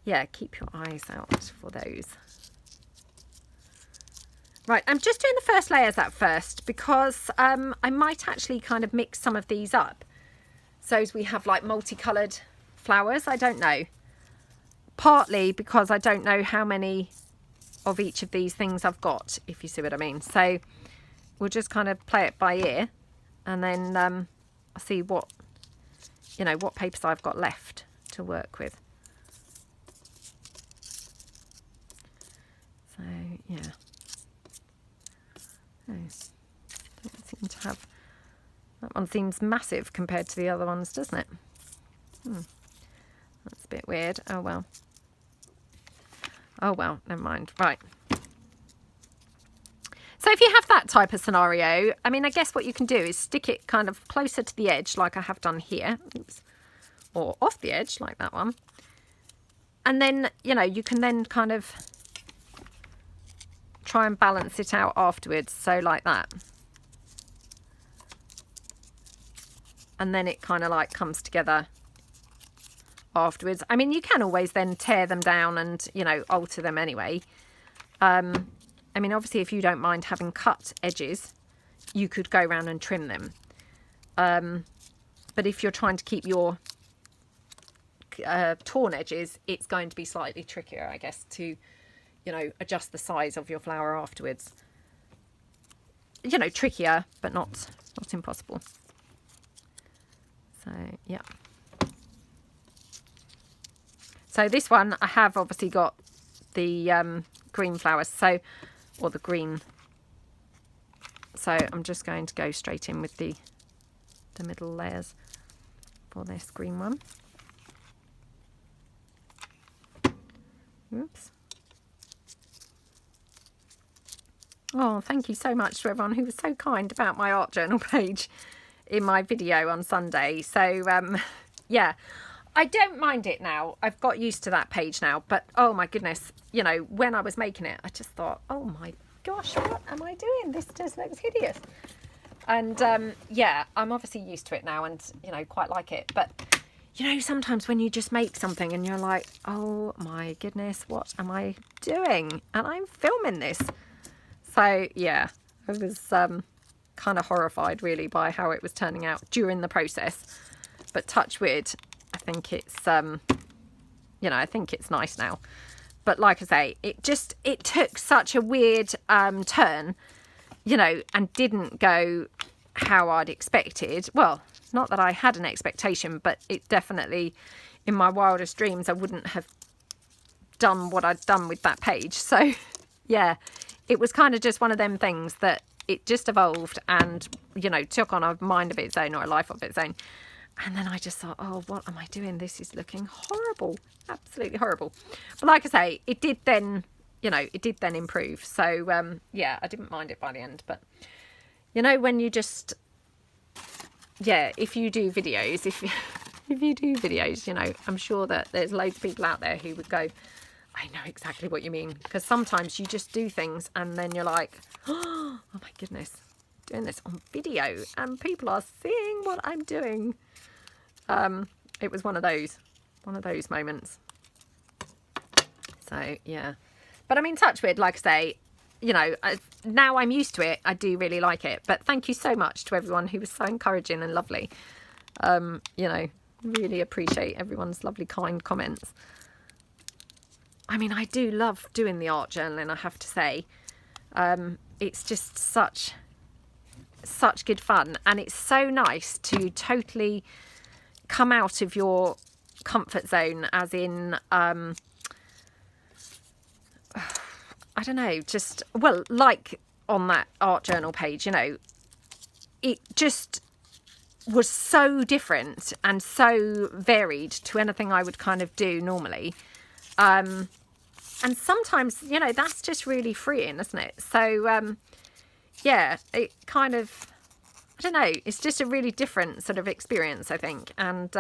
yeah, keep your eyes out for those. Right, I'm just doing the first layers at first, because I might actually kind of mix some of these up. So as we have like multicoloured flowers, I don't know. Partly because I don't know how many of each of these things I've got, if you see what I mean. So we'll just kind of play it by ear, and then I'll see what, you know, what papers I've got left to work with. So yeah, Oh, don't seem to have... That one seems massive compared to the other ones, doesn't it? That's a bit weird. Oh, well. Oh, well, never mind. Right. So if you have that type of scenario, I mean, I guess what you can do is stick it kind of closer to the edge, like I have done here. Oops. Or off the edge, like that one. And then, you know, you can then kind of try and balance it out afterwards. So like that. And then it kind of like comes together afterwards. I mean, you can always then tear them down and, you know, alter them anyway. I mean, obviously, if you don't mind having cut edges, you could go around and trim them. But if you're trying to keep your torn edges, it's going to be slightly trickier, I guess, to, you know, adjust the size of your flower afterwards. You know, trickier, but not impossible. So, yeah. So this one, I have obviously got the green flowers, so, or the green. So I'm just going to go straight in with the middle layers for this green one. Oops. Oh, thank you so much to everyone who was so kind about my art journal page in my video on Sunday. So, yeah, I don't mind it now. I've got used to that page now. But, oh, my goodness, you know, when I was making it, I just thought, oh, my gosh, what am I doing? This just looks hideous. And, yeah, I'm obviously used to it now and, you know, quite like it. But, you know, sometimes when you just make something and you're like, oh, my goodness, what am I doing? And I'm filming this. So, yeah, I was kind of horrified, really, by how it was turning out during the process. But touch wood, I think it's, you know, I think it's nice now. But like I say, it took such a weird turn, you know, and didn't go how I'd expected. Well, not that I had an expectation, but it definitely, in my wildest dreams, I wouldn't have done what I'd done with that page. So, yeah, it was kind of just one of them things that it just evolved and, you know, took on a mind of its own or a life of its own. And then I just thought, oh, what am I doing? This is looking horrible. Absolutely horrible. But like I say, it did then, you know, it did then improve. So, yeah, I didn't mind it by the end. But, you know, when you just, yeah, if you do videos, if you do videos, you know, I'm sure that there's loads of people out there who would go, I know exactly what you mean. Because sometimes you just do things and then you're like, oh my goodness, doing this on video and people are seeing what I'm doing. It was one of those moments. So, yeah. But I mean, touch wood, like I say, you know, now I'm used to it. I do really like it. But thank you so much to everyone who was so encouraging and lovely. You know, really appreciate everyone's lovely, kind comments. I mean, I do love doing the art journaling, I have to say. It's just such good fun. And it's so nice to totally come out of your comfort zone, as in, I don't know, just, well, like on that art journal page, you know, it just was so different and so varied to anything I would kind of do normally. And sometimes, you know, that's just really freeing, isn't it? So, yeah, it kind of, I don't know, it's just a really different sort of experience, I think. And,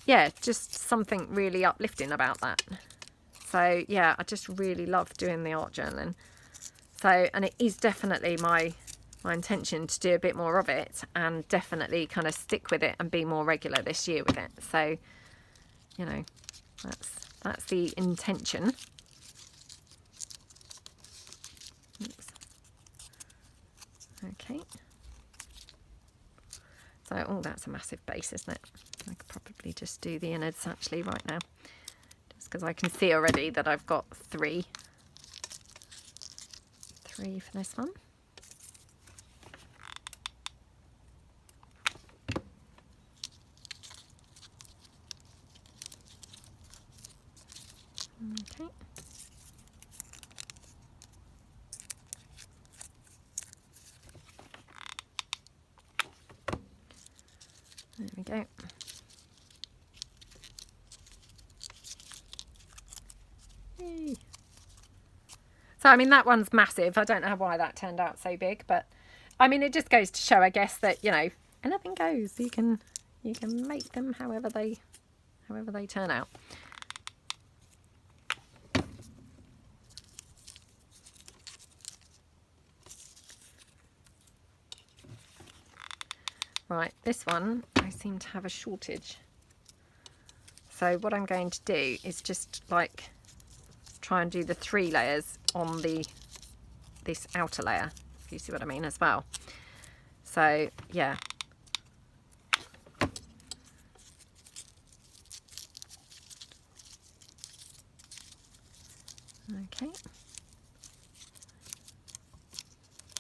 yeah, just something really uplifting about that. So, yeah, I just really love doing the art journaling. So, and it is definitely my intention to do a bit more of it and definitely kind of stick with it and be more regular this year with it. So, you know, that's the intention. Oops. Okay. So, oh, that's a massive base, isn't it? I could probably just do the innards actually right now. Just because I can see already that I've got three for this one. Okay. There we go. Yay. So I mean, that one's massive. I don't know why that turned out so big, but I mean, it just goes to show, I guess, that, you know, anything goes. You can make them however they turn out. Right, this one I seem to have a shortage. So what I'm going to do is just like try and do the 3 layers on this outer layer, if you see what I mean, as well. So yeah. Okay.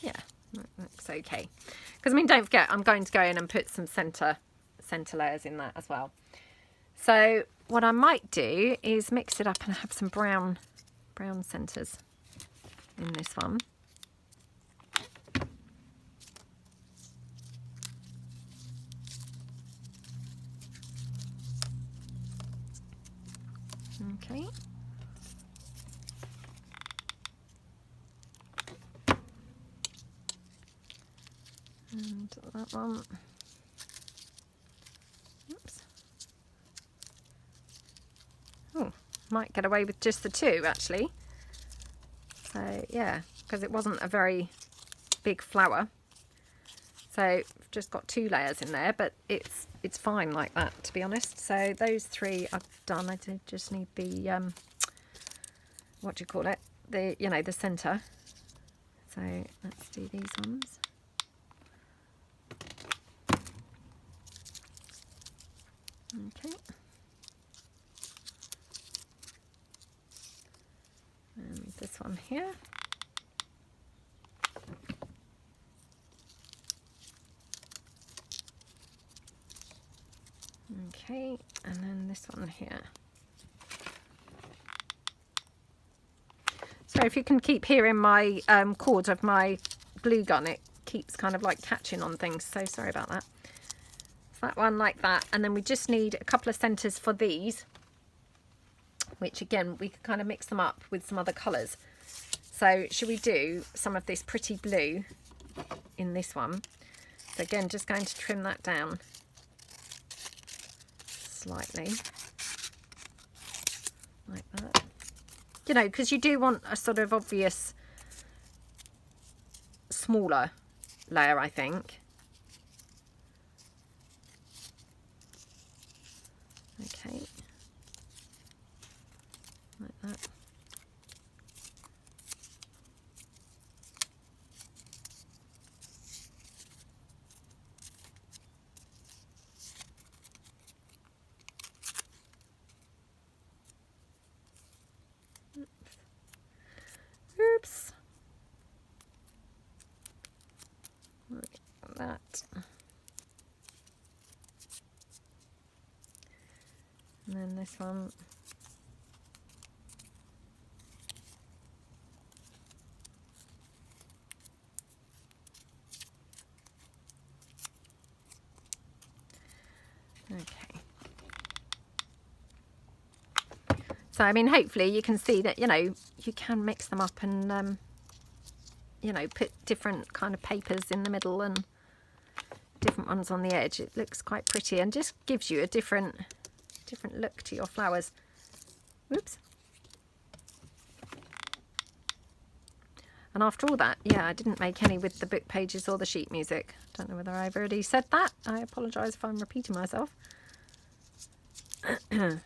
Yeah, that looks okay. Because I mean, don't forget, I'm going to go in and put some centre layers in that as well. So what I might do is mix it up and have some brown centres in this one. Okay. And that one. Oops. Oh, might get away with just the 2 actually. So yeah, because it wasn't a very big flower. So I've just got 2 layers in there, but it's fine like that, to be honest. So those 3 I've done. I just need the what do you call it? The, you know, the centre. So let's do these ones. Okay. And this one here. Okay, and then this one here. So if you can keep hearing my cord of my glue gun, it keeps kind of like catching on things, so sorry about that. That one like that, and then we just need a couple of centres for these, which again we could kind of mix them up with some other colours. So should we do some of this pretty blue in this one? So again, just going to trim that down slightly like that, you know, because you do want a sort of obvious smaller layer, I think. Okay, like that. Oops. Like that. And then this one. Okay. So, I mean, hopefully you can see that, you know, you can mix them up and, you know, put different kind of papers in the middle and different ones on the edge. It looks quite pretty and just gives you a different look to your flowers. Whoops. And after all that, yeah, I didn't make any with the book pages or the sheet music. Don't know whether I've already said that. I apologise if I'm repeating myself. Okay,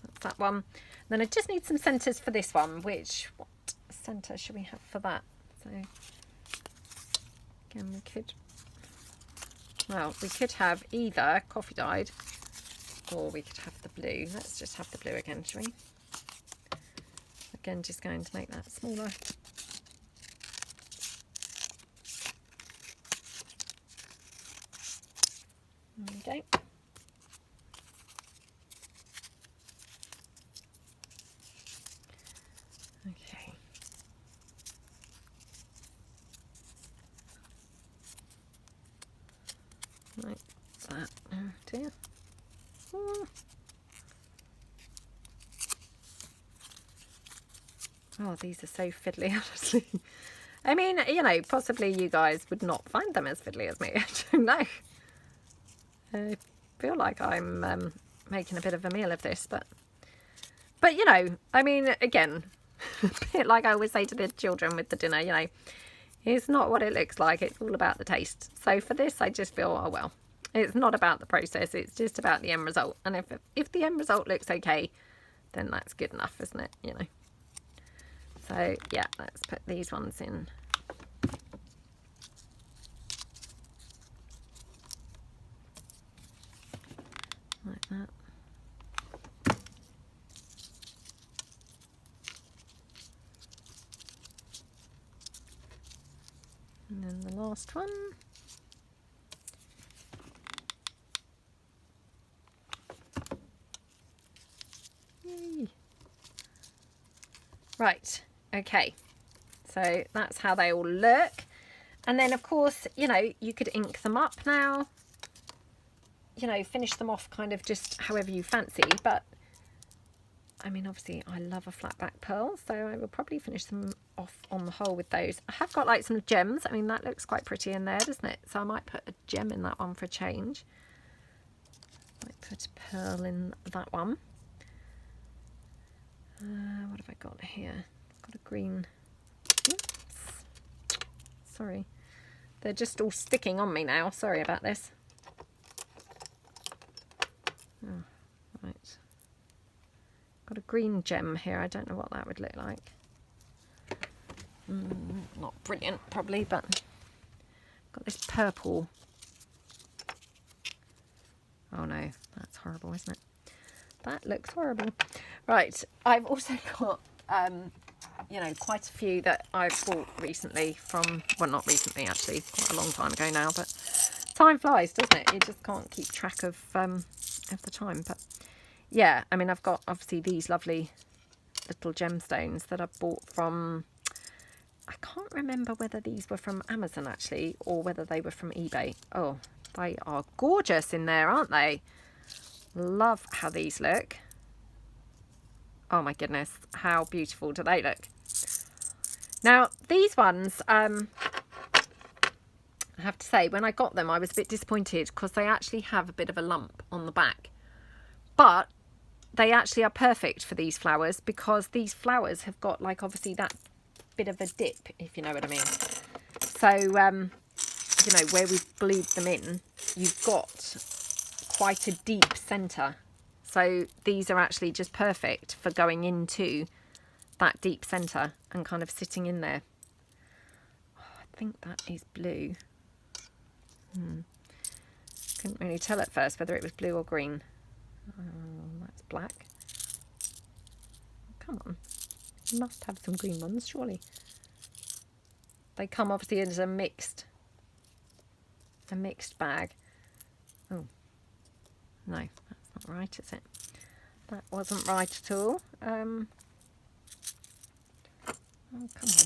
that's that one. Then I just need some centres for this one, which, what centre should we have for that? So, again, we could have either coffee dyed or we could have the blue. Let's just have the blue again, shall we? Again, just going to make that smaller. There we go. Okay. Like that. Oh dear. Oh, these are so fiddly, honestly. I mean, you know, possibly you guys would not find them as fiddly as me. I don't know. I feel like I'm making a bit of a meal of this, but you know, I mean, again, a bit like I always say to the children with the dinner, you know, it's not what it looks like, it's all about the taste. So for this, I just feel, oh well, it's not about the process, it's just about the end result. And if the end result looks okay, then that's good enough, isn't it? You know. So yeah, let's put these ones in. Like that. And then the last one. Yay. Right, okay. So that's how they all look. And then of course, you know, you could ink them up now. You know, finish them off kind of just however you fancy, but I mean, obviously I love a flat back pearl, so I will probably finish them off on the whole with those. I have got like some gems. I mean, that looks quite pretty in there, doesn't it? So I might put a gem in that one for a change. Might put a pearl in that one. What have I got here? I've got a green. Oops. Sorry. They're just all sticking on me now. Sorry about this. Oh, right. Got a green gem here. I don't know what that would look like. Not brilliant, probably, but got this purple. Oh no, that's horrible, isn't it? That looks horrible. Right, I've also got, you know, quite a few that I've bought recently from, well, not recently actually, quite a long time ago now, but time flies, doesn't it? You just can't keep track of the time. But yeah, I mean, I've got obviously these lovely little gemstones that I bought from, I can't remember whether these were from Amazon actually, or whether they were from eBay. Oh, they are gorgeous in there, aren't they? Love how these look. Oh my goodness, how beautiful do they look? Now, these ones, I have to say, when I got them, I was a bit disappointed because they actually have a bit of a lump on the back. But they actually are perfect for these flowers because these flowers have got, like, obviously that bit of a dip, if you know what I mean. So, you know, where we've glued them in, you've got quite a deep centre. So these are actually just perfect for going into that deep centre and kind of sitting in there. Oh, I think that is blue. Couldn't really tell at first whether it was blue or green. That's black. Come on. You must have some green ones, surely. They come obviously as a mixed bag. Oh, no, that's not right, is it? That wasn't right at all. Oh, come on.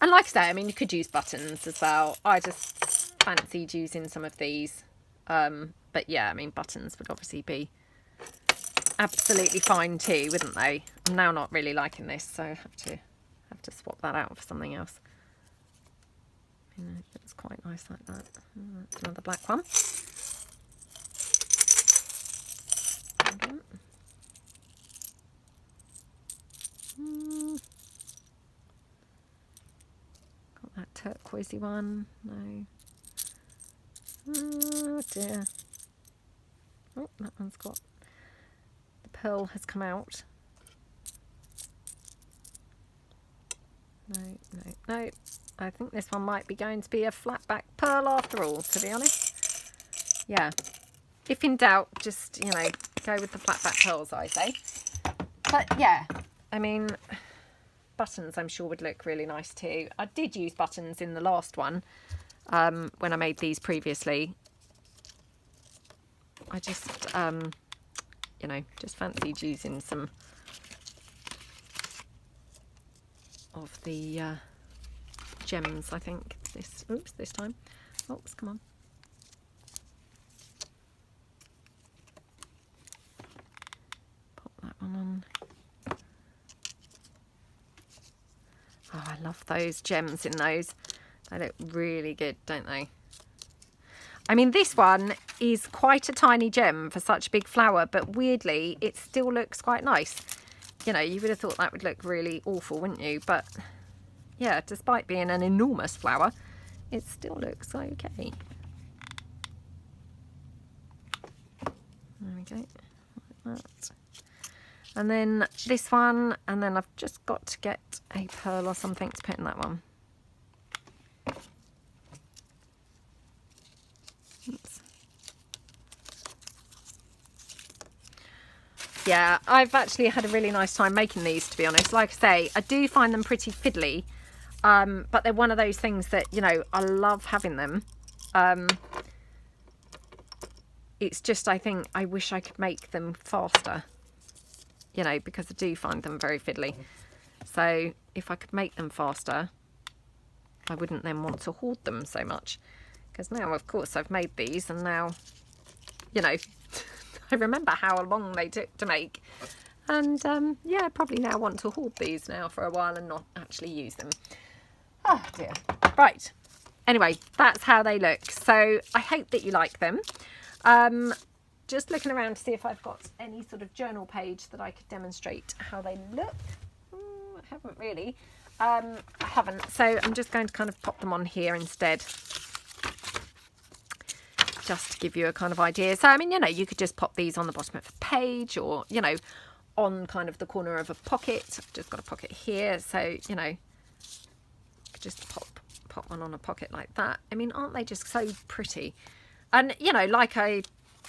And like I say, I mean, you could use buttons as well. I just fancied using some of these. But yeah, I mean, buttons would obviously be absolutely fine too, wouldn't they? I'm now not really liking this, so I have to swap that out for something else. You know, it's quite nice like that. That's another black one. Got that turquoisey one. No. Oh dear. Oh, that one's got, the pearl has come out. No. I think this one might be going to be a flat back pearl after all, to be honest. Yeah. If in doubt, just, you know, go with the flat back pearls, I say. But yeah, I mean, buttons I'm sure would look really nice too. I did use buttons in the last one when I made these previously. I just, you know, just fancied using some of the gems, I think. this time. Oops, come on. Pop that one on. Oh, I love those gems in those. They look really good, don't they? I mean, this one is quite a tiny gem for such a big flower, but weirdly, it still looks quite nice. You know, you would have thought that would look really awful, wouldn't you? But yeah, despite being an enormous flower, it still looks okay. There we go, like that. And then this one, and then I've just got to get a pearl or something to put in that one. Oops. Yeah, I've actually had a really nice time making these, to be honest. Like I say, I do find them pretty fiddly, but they're one of those things that, you know, I love having them. It's just, I think, I wish I could make them faster, you know, because I do find them very fiddly. So if I could make them faster, I wouldn't then want to hoard them so much. Because now, of course, I've made these, and now, you know, I remember how long they took to make. And yeah, I probably now want to hoard these now for a while and not actually use them. Oh dear. Right. Anyway, that's how they look. So I hope that you like them. Just looking around to see if I've got any sort of journal page that I could demonstrate how they look. I haven't really. I haven't. So I'm just going to kind of pop them on here instead, just to give you a kind of idea. So, I mean, you know, you could just pop these on the bottom of a page, or, you know, on kind of the corner of a pocket. I've just got a pocket here. So, you know, just pop one on a pocket like that. I mean, aren't they just so pretty? And, you know, like I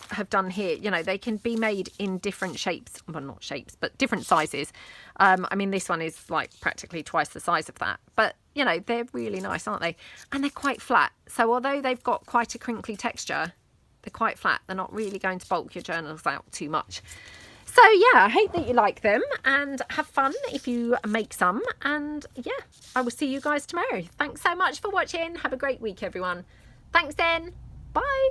have done here, you know, they can be made in different shapes. Well, not shapes, but different sizes. I mean, this one is like practically twice the size of that. But, you know, they're really nice, aren't they? And they're quite flat. So although they've got quite a crinkly texture, they're quite flat. They're not really going to bulk your journals out too much. So, yeah, I hope that you like them and have fun if you make some. And, yeah, I will see you guys tomorrow. Thanks so much for watching. Have a great week, everyone. Thanks then. Bye.